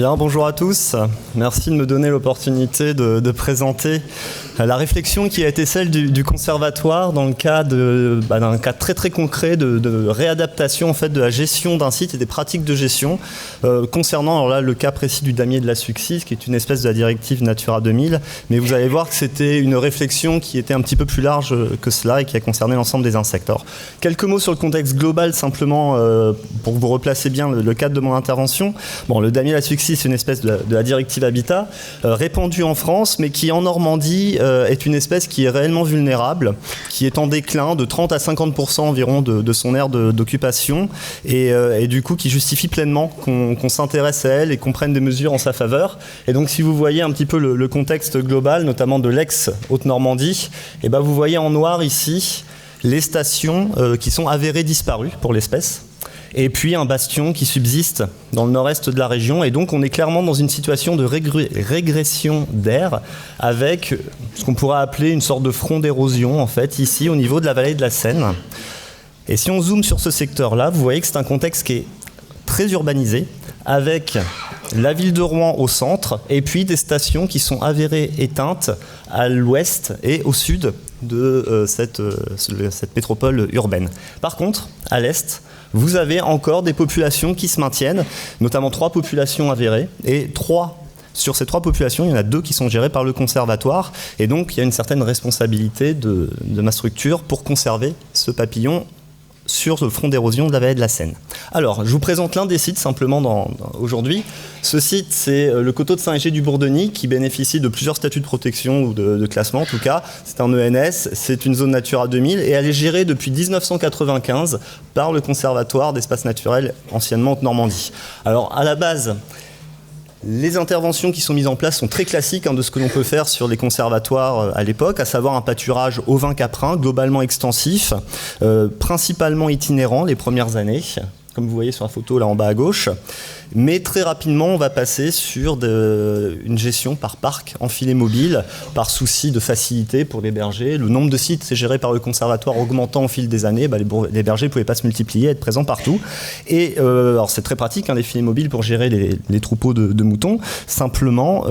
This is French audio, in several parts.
Bien, bonjour à tous. Merci de me donner l'opportunité de présenter la réflexion qui a été celle du conservatoire dans le cas d'un cas très très concret de réadaptation en fait, de la gestion d'un site et des pratiques de gestion concernant alors là, le cas précis du damier de la Suxis, qui est une espèce de la directive Natura 2000. Mais vous allez voir que c'était une réflexion qui était un petit peu plus large que cela et qui a concerné l'ensemble des insectes. Alors, quelques mots sur le contexte global simplement pour que vous replacez bien le cadre de mon intervention. Bon, le damier de la Suxis, c'est une espèce de la directive Habitat répandue en France, mais qui en Normandie est une espèce qui est réellement vulnérable, qui est en déclin de 30 à 50% environ de son aire d'occupation et du coup qui justifie pleinement qu'on s'intéresse à elle et qu'on prenne des mesures en sa faveur. Et donc si vous voyez un petit peu le contexte global, notamment de l'ex-Haute-Normandie, et ben vous voyez en noir ici les stations qui sont avérées disparues pour l'espèce. Et puis un bastion qui subsiste dans le nord-est de la région. Et donc on est clairement dans une situation de régression d'air avec ce qu'on pourrait appeler une sorte de front d'érosion en fait ici au niveau de la vallée de la Seine. Et si on zoome sur ce secteur-là, vous voyez que c'est un contexte qui est très urbanisé avec la ville de Rouen au centre et puis des stations qui sont avérées éteintes à l'ouest et au sud de cette métropole urbaine. Par contre, à l'est, vous avez encore des populations qui se maintiennent, notamment 3 populations avérées, et sur ces 3 populations, il y en a 2 qui sont gérées par le conservatoire, et donc il y a une certaine responsabilité de ma structure pour conserver ce papillon sur le front d'érosion de la vallée de la Seine. Alors, je vous présente l'un des sites simplement aujourd'hui. Ce site, c'est le coteau de Saint-Léger-du-Bourdonny qui bénéficie de plusieurs statuts de protection ou de classement en tout cas. C'est un ENS, c'est une zone Natura 2000 et elle est gérée depuis 1995 par le Conservatoire d'espaces naturels, anciennement Haute-Normandie. Alors, à la base, les interventions qui sont mises en place sont très classiques de ce que l'on peut faire sur les conservatoires à l'époque, à savoir un pâturage ovin-caprin globalement extensif, principalement itinérant les premières années, comme vous voyez sur la photo là en bas à gauche. Mais très rapidement, on va passer sur une gestion par parc en filet mobile, par souci de facilité pour les bergers. Le nombre de sites c'est géré par le conservatoire augmentant au fil des années, les bergers ne pouvaient pas se multiplier, être présents partout. Et alors c'est très pratique, les filets mobiles pour gérer les troupeaux de moutons. Simplement,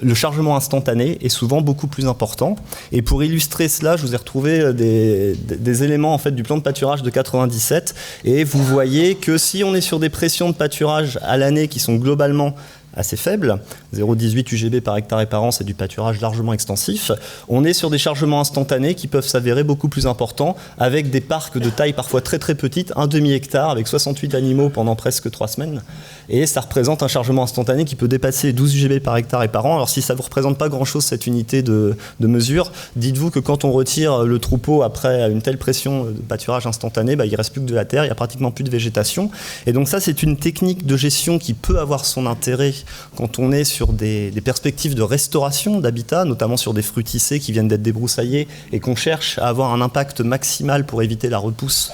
le chargement instantané est souvent beaucoup plus important. Et pour illustrer cela, je vous ai retrouvé des éléments en fait, du plan de pâturage de 97. Et vous voyez que si on est sur des pressions de pâturage à l'année qui sont globalement assez faible, 0,18 UGB par hectare et par an, c'est du pâturage largement extensif. On est sur des chargements instantanés qui peuvent s'avérer beaucoup plus importants, avec des parcs de taille parfois très très petite, un demi-hectare, avec 68 animaux pendant presque 3 semaines. Et ça représente un chargement instantané qui peut dépasser 12 UGB par hectare et par an. Alors si ça ne vous représente pas grand-chose cette unité de mesure, dites-vous que quand on retire le troupeau après une telle pression de pâturage instantané, il ne reste plus que de la terre, il n'y a pratiquement plus de végétation. Et donc ça, c'est une technique de gestion qui peut avoir son intérêt quand on est sur des perspectives de restauration d'habitat, notamment sur des fruticées qui viennent d'être débroussaillés et qu'on cherche à avoir un impact maximal pour éviter la repousse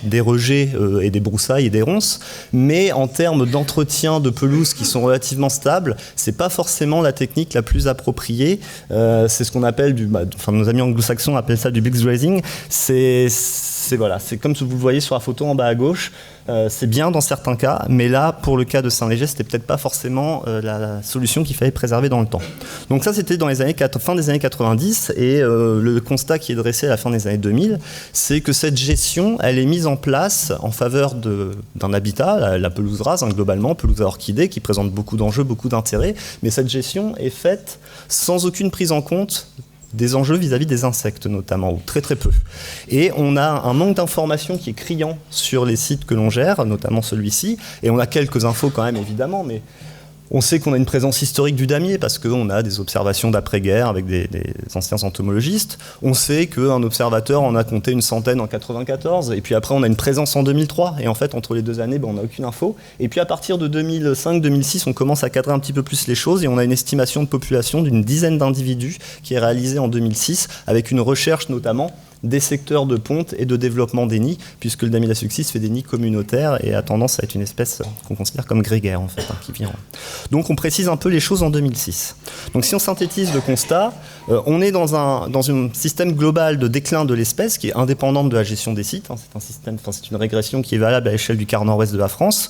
des rejets et des broussailles et des ronces, mais en termes d'entretien de pelouses qui sont relativement stables, c'est pas forcément la technique la plus appropriée. C'est ce qu'on appelle nos amis anglo-saxons appellent ça du mixed grazing. C'est comme vous le voyez sur la photo en bas à gauche. C'est bien dans certains cas, mais là, pour le cas de Saint-Léger, c'était peut-être pas forcément la solution qu'il fallait préserver dans le temps. Donc ça, c'était dans fin des années 90, et le constat qui est dressé à la fin des années 2000, c'est que cette gestion, elle est mise en place en faveur d'un habitat, la pelouse rase, globalement, pelouse à orchidées, qui présente beaucoup d'enjeux, beaucoup d'intérêts, mais cette gestion est faite sans aucune prise en compte des enjeux vis-à-vis des insectes notamment, ou très très peu. Et on a un manque d'informations qui est criant sur les sites que l'on gère, notamment celui-ci, et on a quelques infos quand même évidemment, mais on sait qu'on a une présence historique du damier parce qu'on a des observations d'après-guerre avec des anciens entomologistes. On sait qu'un observateur en a compté une centaine en 94, et puis après on a une présence en 2003, et en fait entre les 2 années, on n'a aucune info. Et puis à partir de 2005-2006, on commence à cadrer un petit peu plus les choses, et on a une estimation de population d'une dizaine d'individus qui est réalisée en 2006, avec une recherche notamment des secteurs de ponte et de développement des nids, puisque le damier de la Suxis fait des nids communautaires et a tendance à être une espèce qu'on considère comme grégaire en fait, qui vient. Donc on précise un peu les choses en 2006. Donc si on synthétise le constat, on est dans un système global de déclin de l'espèce qui est indépendante de la gestion des sites. C'est une régression qui est valable à l'échelle du quart nord-ouest de la France.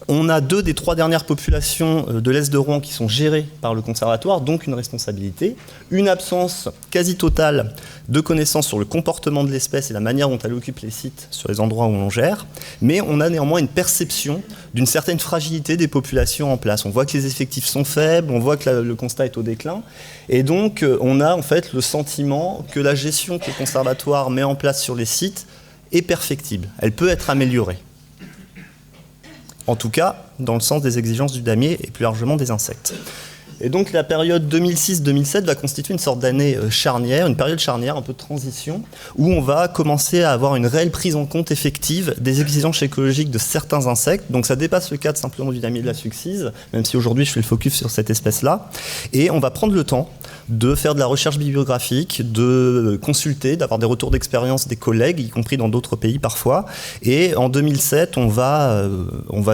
On a 2 des 3 dernières populations de l'Est de Rouen qui sont gérées par le conservatoire, donc une responsabilité. Une absence quasi totale de connaissances sur le comportement de l'espèce et la manière dont elle occupe les sites sur les endroits où on gère. Mais on a néanmoins une perception d'une certaine fragilité des populations en place. On voit que les effectifs sont faibles, on voit que le constat est au déclin. Et donc, on a en fait le sentiment que la gestion que le conservatoire met en place sur les sites est perfectible. Elle peut être améliorée. En tout cas, dans le sens des exigences du damier et plus largement des insectes. Et donc la période 2006-2007 va constituer une sorte d'année charnière, une période charnière, un peu de transition, où on va commencer à avoir une réelle prise en compte effective des exigences écologiques de certains insectes. Donc ça dépasse le cadre simplement du damier de la succise, même si aujourd'hui je fais le focus sur cette espèce-là. Et on va prendre le temps de faire de la recherche bibliographique, de consulter, d'avoir des retours d'expérience des collègues, y compris dans d'autres pays parfois. Et en 2007, on va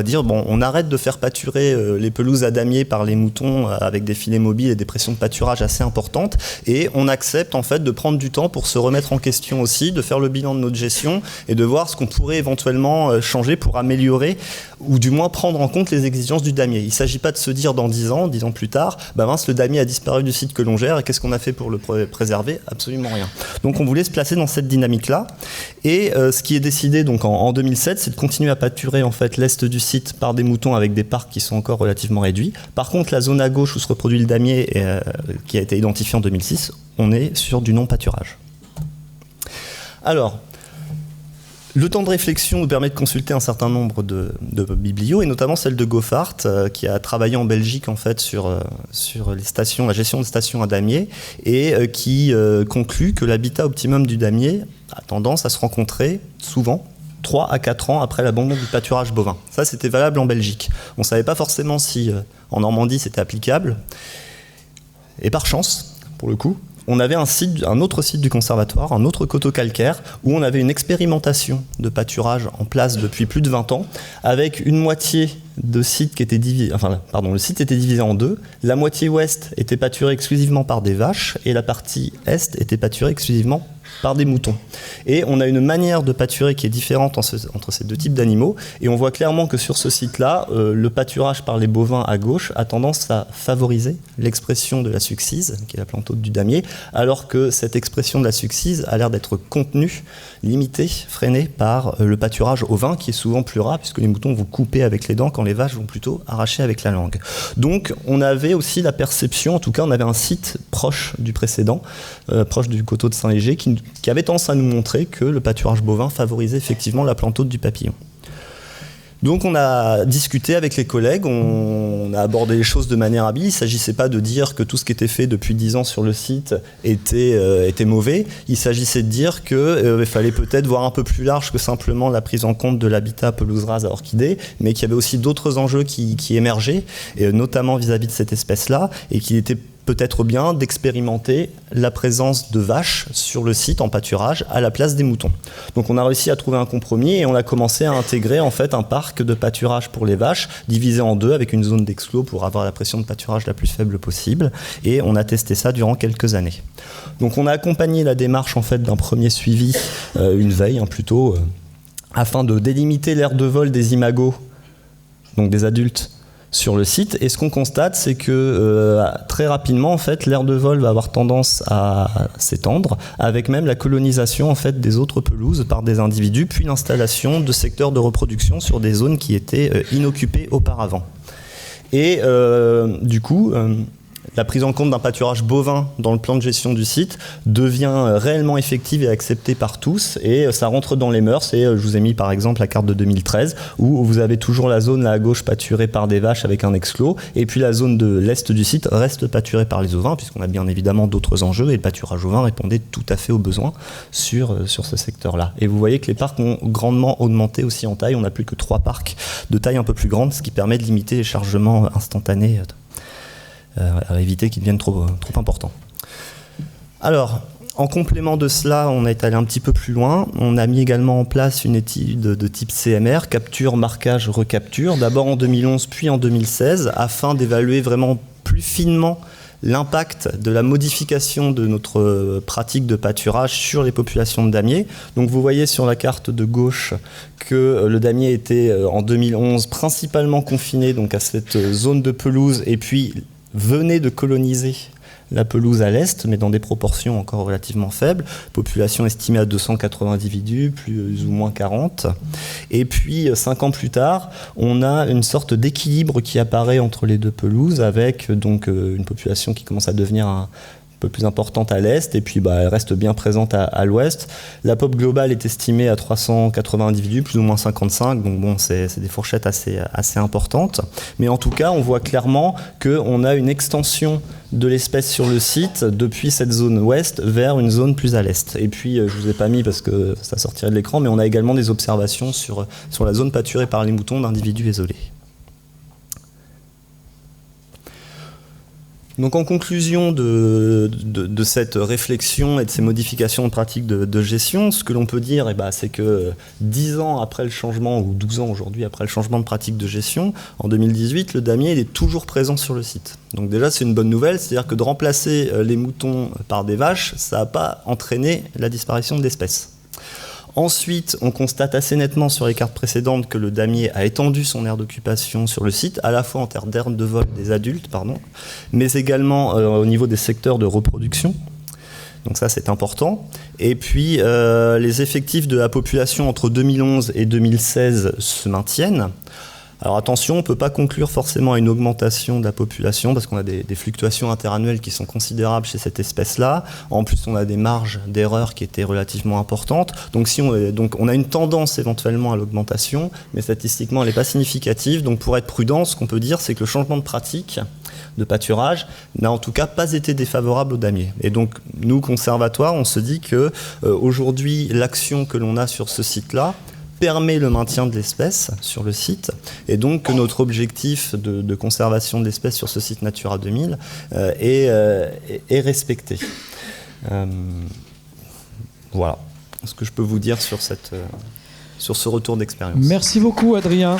dire, bon, on arrête de faire pâturer les pelouses à damier par les moutons avec des filets mobiles et des pressions de pâturage assez importantes. Et on accepte en fait de prendre du temps pour se remettre en question aussi, de faire le bilan de notre gestion et de voir ce qu'on pourrait éventuellement changer pour améliorer ou du moins prendre en compte les exigences du damier. Il ne s'agit pas de se dire dans 10 ans plus tard, bah mince, le damier a disparu du site que l'on gère et qu'est-ce qu'on a fait pour le préserver? Absolument rien. Donc on voulait se placer dans cette dynamique-là. Et ce qui est décidé donc en 2007, c'est de continuer à pâturer en fait l'est du site par des moutons avec des parcs qui sont encore relativement réduits. Par contre, la zone à gauche où se reproduit le damier, qui a été identifiée en 2006, on est sur du non-pâturage. Alors, le temps de réflexion nous permet de consulter un certain nombre de biblios, et notamment celle de Goffart, qui a travaillé en Belgique en fait, sur les stations, la gestion des stations à damier, et qui conclut que l'habitat optimum du damier a tendance à se rencontrer souvent 3 à 4 ans après l'abandon du pâturage bovin. Ça, c'était valable en Belgique. On ne savait pas forcément si en Normandie c'était applicable. Et par chance, pour le coup, on avait un autre site du conservatoire, un autre coteau calcaire, où on avait une expérimentation de pâturage en place depuis plus de 20 ans, avec une moitié de site qui était divisé, le site était divisé en 2. La moitié ouest était pâturée exclusivement par des vaches, et la partie est était pâturée exclusivement par des moutons. Et on a une manière de pâturer qui est différente entre ces 2 types d'animaux, et on voit clairement que sur ce site-là, le pâturage par les bovins à gauche a tendance à favoriser l'expression de la succise, qui est la plante hôte du damier, alors que cette expression de la succise a l'air d'être contenue, limitée, freinée par le pâturage au vin, qui est souvent plus ras, puisque les moutons vont couper avec les dents, quand les vaches vont plutôt arracher avec la langue. Donc on avait aussi la perception, en tout cas on avait un site proche du précédent, proche du coteau de Saint-Léger, qui avait tendance à nous montrer que le pâturage bovin favorisait effectivement la plante hôte du papillon. Donc on a discuté avec les collègues, on a abordé les choses de manière habile. Il ne s'agissait pas de dire que tout ce qui était fait depuis 10 ans sur le site était mauvais. Il s'agissait de dire qu'il fallait peut-être voir un peu plus large que simplement la prise en compte de l'habitat pelouse rase à orchidées, mais qu'il y avait aussi d'autres enjeux qui émergeaient, et notamment vis-à-vis de cette espèce-là, et qu'il était peut-être bien d'expérimenter la présence de vaches sur le site en pâturage à la place des moutons. Donc on a réussi à trouver un compromis et on a commencé à intégrer en fait un parc de pâturage pour les vaches divisé en 2 avec une zone d'exclos pour avoir la pression de pâturage la plus faible possible, et on a testé ça durant quelques années. Donc on a accompagné la démarche en fait d'un premier suivi, une veille plutôt, afin de délimiter l'aire de vol des imagos, donc des adultes, sur le site, et ce qu'on constate, c'est que très rapidement en fait l'aire de vol va avoir tendance à s'étendre, avec même la colonisation en fait des autres pelouses par des individus, puis l'installation de secteurs de reproduction sur des zones qui étaient inoccupées auparavant. Et du coup, la prise en compte d'un pâturage bovin dans le plan de gestion du site devient réellement effective et acceptée par tous, et ça rentre dans les mœurs. Et je vous ai mis par exemple la carte de 2013 où vous avez toujours la zone là à gauche pâturée par des vaches avec un exclos, et puis la zone de l'est du site reste pâturée par les ovins, puisqu'on a bien évidemment d'autres enjeux, et le pâturage ovin répondait tout à fait aux besoins sur ce secteur-là. Et vous voyez que les parcs ont grandement augmenté aussi en taille. On n'a plus que 3 parcs de taille un peu plus grande, ce qui permet de limiter les chargements instantanés, à éviter qu'ils deviennent trop importants. Alors, en complément de cela, on est allé un petit peu plus loin. On a mis également en place une étude de type CMR, capture, marquage, recapture, d'abord en 2011 puis en 2016, afin d'évaluer vraiment plus finement l'impact de la modification de notre pratique de pâturage sur les populations de damiers. Donc vous voyez sur la carte de gauche que le damier était en 2011 principalement confiné donc à cette zone de pelouse et puis venait de coloniser la pelouse à l'est, mais dans des proportions encore relativement faibles. Population estimée à 280 individus, plus ou moins 40. Et puis, 5 ans plus tard, on a une sorte d'équilibre qui apparaît entre les deux pelouses, avec donc une population qui commence à devenir un peu plus importante à l'est, et puis elle reste bien présente à l'ouest. La pop globale est estimée à 380 individus, plus ou moins 55, donc bon, c'est des fourchettes assez importantes. Mais en tout cas, on voit clairement qu'on a une extension de l'espèce sur le site depuis cette zone ouest vers une zone plus à l'est. Et puis, je ne vous ai pas mis parce que ça sortirait de l'écran, mais on a également des observations sur la zone pâturée par les moutons d'individus isolés. Donc en conclusion de cette réflexion et de ces modifications de pratiques de gestion, ce que l'on peut dire, c'est que 10 ans après le changement, ou 12 ans aujourd'hui après le changement de pratique de gestion, en 2018, le damier il est toujours présent sur le site. Donc déjà c'est une bonne nouvelle, c'est-à-dire que de remplacer les moutons par des vaches, ça n'a pas entraîné la disparition de l'espèce. Ensuite, on constate assez nettement sur les cartes précédentes que le damier a étendu son aire d'occupation sur le site, à la fois en termes d'aire de vol des adultes, mais également au niveau des secteurs de reproduction. Donc ça, c'est important. Et puis, les effectifs de la population entre 2011 et 2016 se maintiennent. Alors attention, on ne peut pas conclure forcément à une augmentation de la population parce qu'on a des fluctuations interannuelles qui sont considérables chez cette espèce-là. En plus, on a des marges d'erreur qui étaient relativement importantes. Donc on a une tendance éventuellement à l'augmentation, mais statistiquement, elle n'est pas significative. Donc pour être prudent, ce qu'on peut dire, c'est que le changement de pratique de pâturage n'a en tout cas pas été défavorable aux damiers. Et donc, nous, conservatoires, on se dit que aujourd'hui, l'action que l'on a sur ce site-là permet le maintien de l'espèce sur le site, et donc que notre objectif de conservation de l'espèce sur ce site Natura 2000 est respecté. Voilà ce que je peux vous dire sur ce retour d'expérience. Merci beaucoup, Adrien.